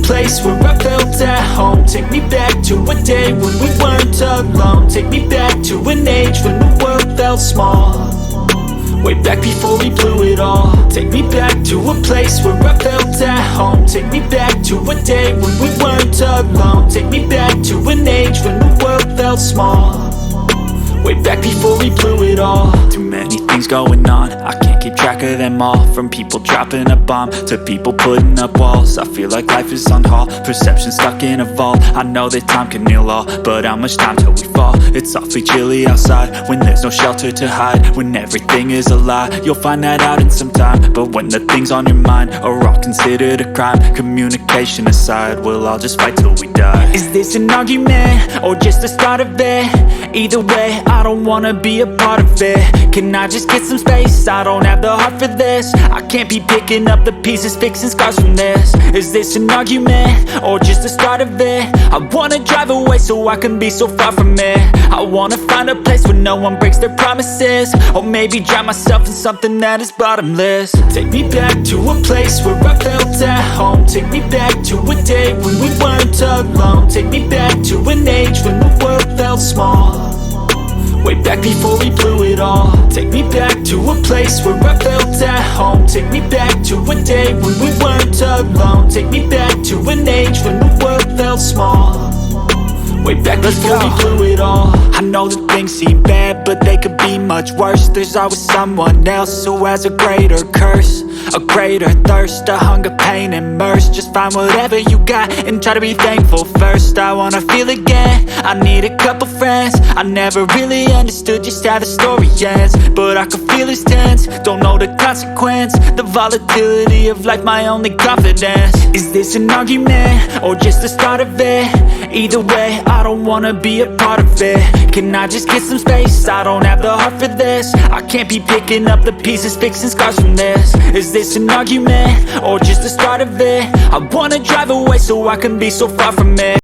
place where I felt at home. Take me back to a day when we weren't alone. Take me back to an age when the world felt small, way back before we blew it all. Take me back to a place where I felt at home. Take me back to a day when we weren't alone. Take me back to an age when the world felt small, way back before we blew it all. Too many things going on, I can't keep track of them all. From people dropping a bomb to people putting up walls. I feel like life is on hold, perception stuck in a vault. I know that time can heal all, but how much time till we fall? It's awfully chilly outside when there's no shelter to hide. When everything is a lie, you'll find that out in some time. But when the things on your mind are all considered a crime, communication aside, we'll all just fight till we die. Is this an argument or just the start of it? Either way, I don't wanna be a part of it. Can I just get some space? I don't have the heart for this. I can't be picking up the pieces, fixing scars from this. Is this an argument or just the start of it? I wanna drive away so I can be so far from it. I wanna find a place where no one breaks their promises, or maybe drown myself in something that is bottomless. Take me back to a place where I felt at home. Take me back to a day when we weren't alone. Take me back to an age when the world felt small, way back before we blew it all. Take me back to a place where I felt at home. Take me back to a day when we weren't alone. Take me back to an age when the world felt small, way back before we blew it all. I know that things seem bad, but they could be much worse. There's always someone else who has a greater curse, a greater thirst, a hunger, pain, and mercy. Just find whatever you got and try to be thankful first. I wanna feel again, I need a couple friends. I never really understood just how the story ends, but I can feel it's tense, don't know the consequence. The volatility of life, my only confidence. Is this an argument or just the start of it? Either way, I don't wanna be a part of it. Can I just get some space? I don't have the heart for this. I can't be picking up the pieces, fixing scars from this. Is this an argument or just the start of it? I wanna drive away so I can be so far from it.